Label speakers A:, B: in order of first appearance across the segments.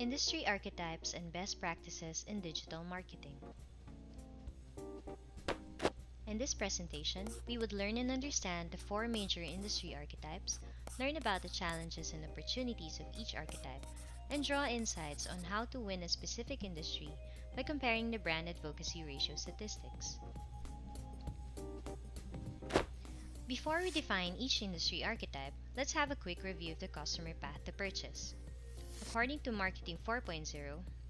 A: Industry Archetypes and Best Practices in Digital Marketing. In this presentation, we would learn and understand the four major industry archetypes, learn about the challenges and opportunities of each archetype, and draw insights on how to win a specific industry by comparing the brand advocacy ratio statistics. Before we define each industry archetype, let's have a quick review of the customer path to purchase. According to Marketing 4.0,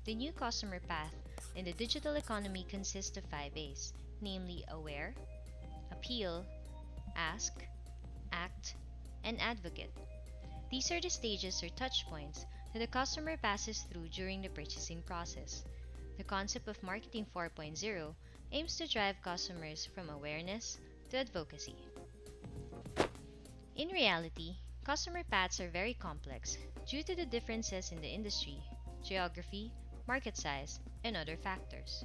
A: the new customer path in the digital economy consists of 5 A's, namely aware, appeal, ask, act, and advocate. These are the stages or touch points that the customer passes through during the purchasing process. The concept of Marketing 4.0 aims to drive customers from awareness to advocacy. In reality, customer paths are very complex due to the differences in the industry, geography, market size, and other factors.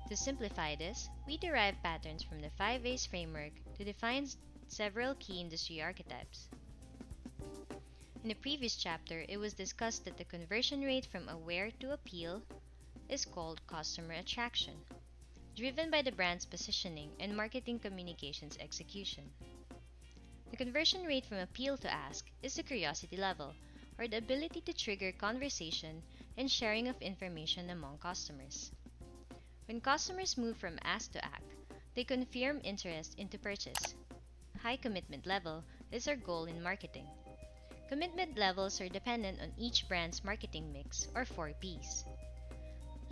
A: To simplify this, we derive patterns from the 5 A's framework to define several key industry archetypes. In the previous chapter, it was discussed that the conversion rate from aware to appeal is called customer attraction, driven by the brand's positioning and marketing communications execution. The conversion rate from appeal to ask is the curiosity level, or the ability to trigger conversation and sharing of information among customers. When customers move from ask to act, they confirm interest into purchase. High commitment level is our goal in marketing. Commitment levels are dependent on each brand's marketing mix, or 4 P's.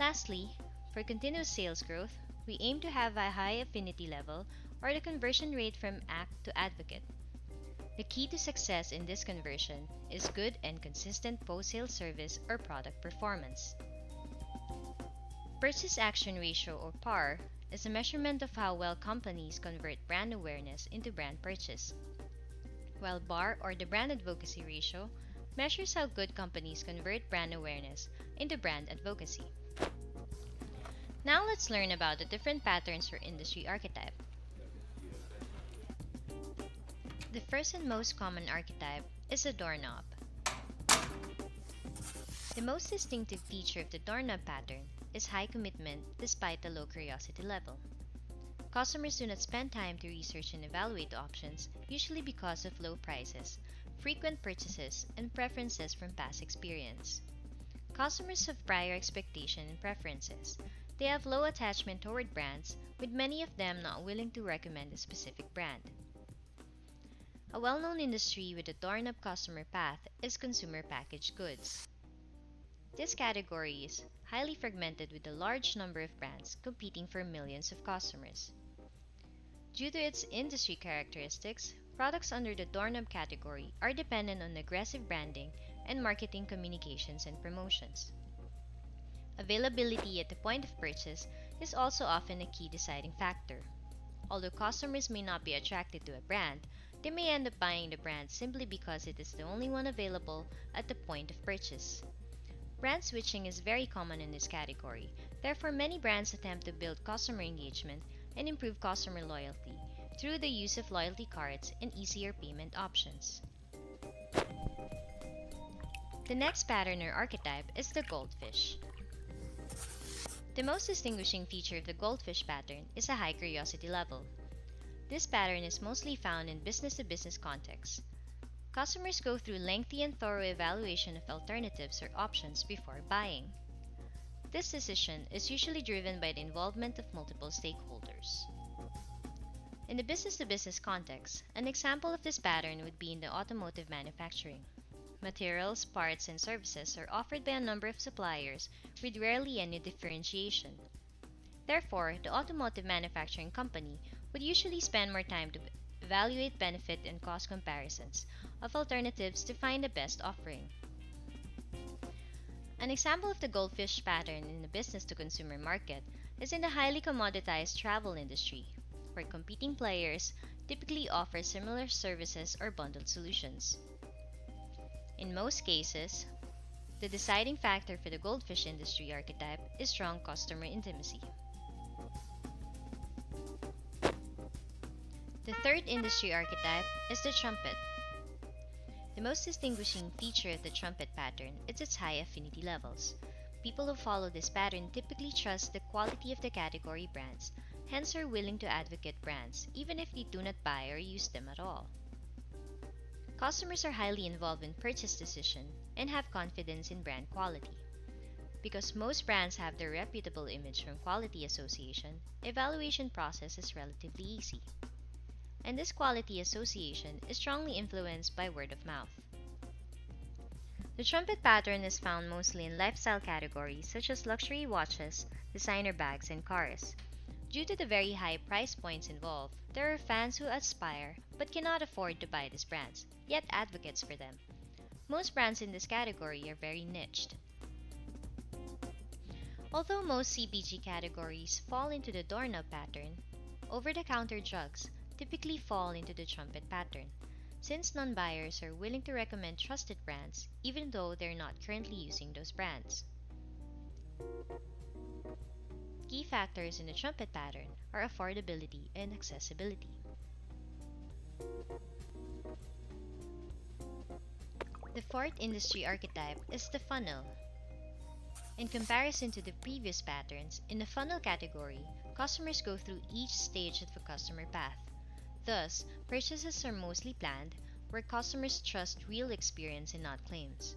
A: Lastly, for continuous sales growth, we aim to have a high affinity level, or the conversion rate from act to advocate. The key to success in this conversion is good and consistent post-sale service or product performance. Purchase Action Ratio, or PAR, is a measurement of how well companies convert brand awareness into brand purchase, while BAR, or the Brand Advocacy Ratio, measures how good companies convert brand awareness into brand advocacy. Now let's learn about the different patterns for industry archetype. The first and most common archetype is the doorknob. The most distinctive feature of the doorknob pattern is high commitment despite the low curiosity level. Customers do not spend time to research and evaluate the options, usually because of low prices, frequent purchases, and preferences from past experience. Customers have prior expectation and preferences. They have low attachment toward brands, with many of them not willing to recommend a specific brand. A well-known industry with a doorknob customer path is consumer packaged goods. This category is highly fragmented with a large number of brands competing for millions of customers. Due to its industry characteristics, products under the doorknob category are dependent on aggressive branding and marketing communications and promotions. Availability at the point of purchase is also often a key deciding factor. Although customers may not be attracted to a brand, they may end up buying the brand simply because it is the only one available at the point of purchase. Brand switching is very common in this category, therefore many brands attempt to build customer engagement and improve customer loyalty through the use of loyalty cards and easier payment options. The next pattern or archetype is the goldfish. The most distinguishing feature of the goldfish pattern is a high curiosity level. This pattern is mostly found in business-to-business contexts. Customers go through lengthy and thorough evaluation of alternatives or options before buying. This decision is usually driven by the involvement of multiple stakeholders. In the business-to-business context, an example of this pattern would be in the automotive manufacturing. Materials, parts, and services are offered by a number of suppliers with rarely any differentiation. Therefore, the automotive manufacturing company would usually spend more time to evaluate benefit and cost comparisons of alternatives to find the best offering. An example of the goldfish pattern in the business-to-consumer market is in the highly commoditized travel industry, where competing players typically offer similar services or bundled solutions. In most cases, the deciding factor for the goldfish industry archetype is strong customer intimacy. The third industry archetype is the trumpet. The most distinguishing feature of the trumpet pattern is its high affinity levels. People who follow this pattern typically trust the quality of the category brands, hence are willing to advocate brands even if they do not buy or use them at all. Customers are highly involved in purchase decision and have confidence in brand quality. Because most brands have their reputable image from quality association, evaluation process is relatively easy. And this quality association is strongly influenced by word of mouth. The trumpet pattern is found mostly in lifestyle categories such as luxury watches, designer bags, and cars. Due to the very high price points involved, there are fans who aspire but cannot afford to buy these brands, yet advocates for them. Most brands in this category are very niched. Although most CPG categories fall into the doorknob pattern, over-the-counter drugs typically fall into the trumpet pattern, since non-buyers are willing to recommend trusted brands even though they're not currently using those brands. Key factors in the trumpet pattern are affordability and accessibility. The fourth industry archetype is the funnel. In comparison to the previous patterns, in the funnel category, customers go through each stage of the customer path. Thus, purchases are mostly planned, where customers trust real experience and not claims.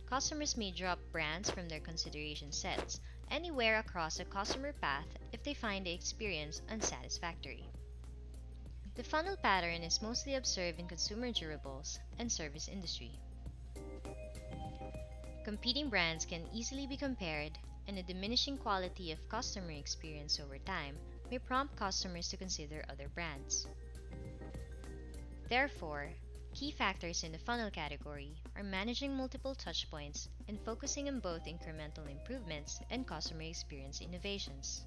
A: Customers may drop brands from their consideration sets anywhere across the customer path if they find the experience unsatisfactory. The funnel pattern is mostly observed in consumer durables and service industry. Competing brands can easily be compared, and a diminishing quality of customer experience over time may prompt customers to consider other brands. Therefore, key factors in the funnel category are managing multiple touchpoints and focusing on both incremental improvements and customer experience innovations.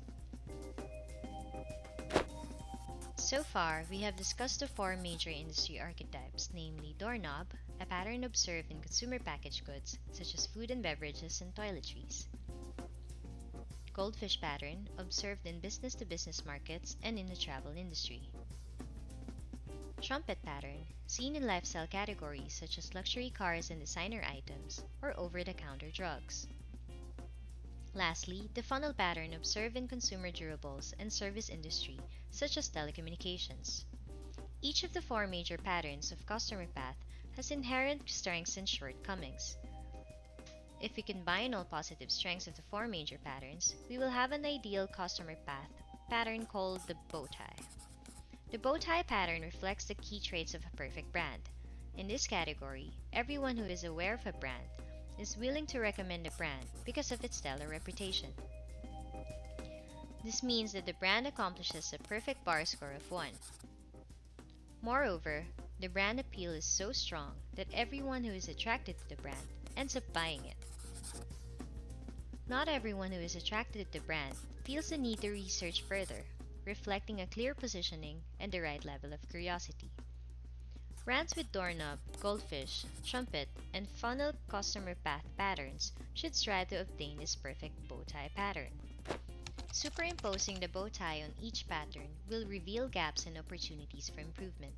A: So far, we have discussed the four major industry archetypes, namely doorknob, a pattern observed in consumer packaged goods such as food and beverages and toiletries. Goldfish pattern, observed in business-to-business markets and in the travel industry. Trumpet pattern, seen in lifestyle categories such as luxury cars and designer items or over-the-counter drugs. Lastly, the funnel pattern observed in consumer durables and service industry such as telecommunications. Each of the four major patterns of customer path has inherent strengths and shortcomings. If we combine all positive strengths of the four major patterns, we will have an ideal customer path pattern called the bow tie. The bow tie pattern reflects the key traits of a perfect brand. In this category, everyone who is aware of a brand is willing to recommend the brand because of its stellar reputation. This means that the brand accomplishes a perfect bar score of 1. Moreover, the brand appeal is so strong that everyone who is attracted to the brand ends up buying it. Not everyone who is attracted to the brand feels the need to research further, reflecting a clear positioning and the right level of curiosity. Brands with doorknob, goldfish, trumpet, and funnel customer path patterns should strive to obtain this perfect bow tie pattern. Superimposing the bow tie on each pattern will reveal gaps and opportunities for improvement.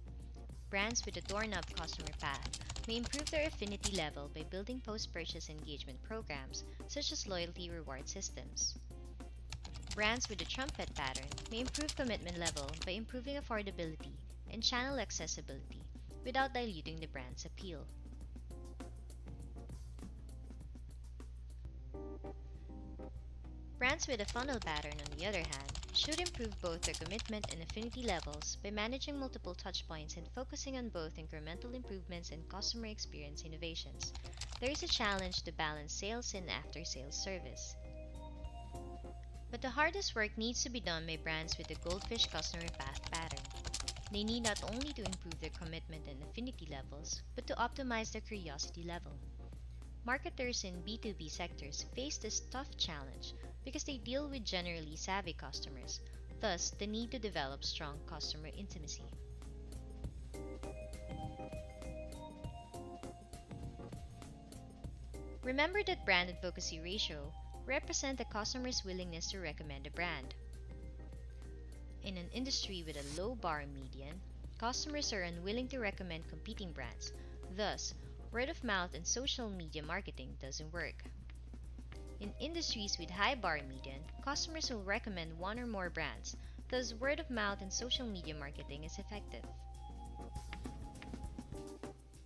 A: Brands with a doorknob customer path may improve their affinity level by building post-purchase engagement programs such as loyalty reward systems. Brands with a trumpet pattern may improve commitment level by improving affordability and channel accessibility without diluting the brand's appeal. Brands with a funnel pattern, on the other hand, should improve both their commitment and affinity levels by managing multiple touchpoints and focusing on both incremental improvements and customer experience innovations. There is a challenge to balance sales and after-sales service. But the hardest work needs to be done by brands with the goldfish customer path pattern. They need not only to improve their commitment and affinity levels, but to optimize their curiosity level. Marketers in B2B sectors face this tough challenge because they deal with generally savvy customers, thus the need to develop strong customer intimacy. Remember that brand advocacy ratio represents the customer's willingness to recommend a brand. In an industry with a low bar median, customers are unwilling to recommend competing brands. Thus, Word of mouth and social media marketing doesn't work. In industries with high bar median, customers will recommend one or more brands, thus word of mouth and social media marketing is effective.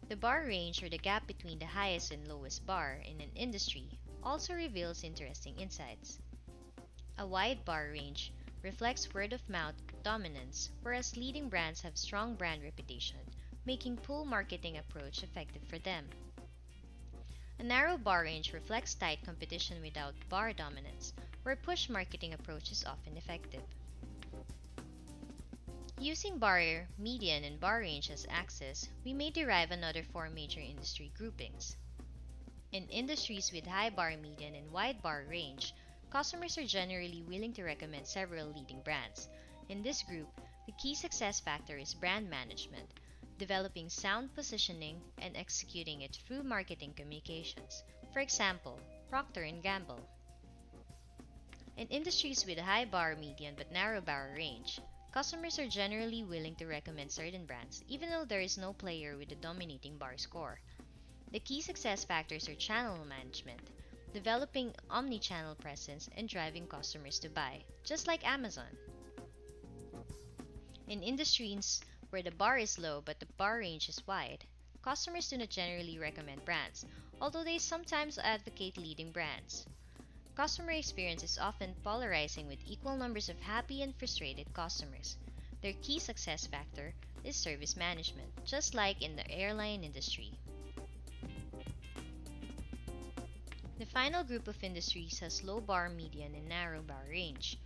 A: The bar range, or the gap between the highest and lowest bar in an industry, also reveals interesting insights. A wide bar range reflects word of mouth dominance, whereas leading brands have strong brand reputation, making pull marketing approach effective for them. A narrow bar range reflects tight competition without bar dominance, where push marketing approach is often effective. Using bar, median, and bar range as axes, we may derive another four major industry groupings. In industries with high bar median and wide bar range, customers are generally willing to recommend several leading brands. In this group, the key success factor is brand management, developing sound positioning and executing it through marketing communications. For example, Procter & Gamble. In industries with high bar median but narrow bar range, customers are generally willing to recommend certain brands even though there is no player with a dominating bar score. The key success factors are channel management, developing omni-channel presence, and driving customers to buy, just like Amazon. In industries where the bar is low but the bar range is wide, customers do not generally recommend brands, although they sometimes advocate leading brands. Customer experience is often polarizing with equal numbers of happy and frustrated customers. Their key success factor is service management, just like in the airline industry. The final group of industries has low bar median and narrow bar range.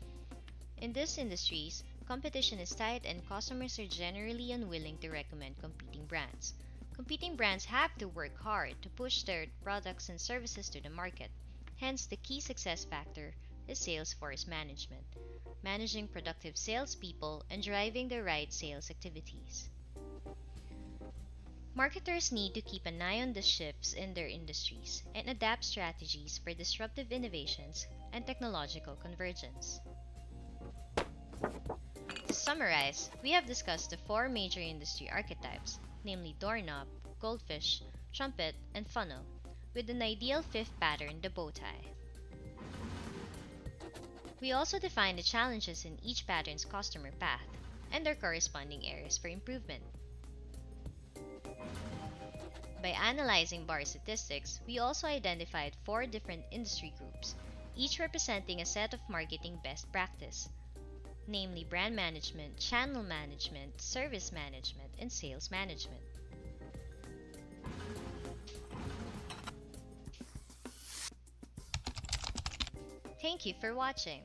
A: In these industries, competition is tight and customers are generally unwilling to recommend competing brands. Competing brands have to work hard to push their products and services to the market. Hence, the key success factor is sales force management, managing productive salespeople and driving the right sales activities. Marketers need to keep an eye on the shifts in their industries and adapt strategies for disruptive innovations and technological convergence. To summarize, we have discussed the four major industry archetypes, namely doorknob, goldfish, trumpet, and funnel, with an ideal fifth pattern, the bow tie. We also define the challenges in each pattern's customer path and their corresponding areas for improvement. By analyzing bar statistics, we also identified four different industry groups, each representing a set of marketing best practice, namely brand management, channel management, service management, and sales management. Thank you for watching.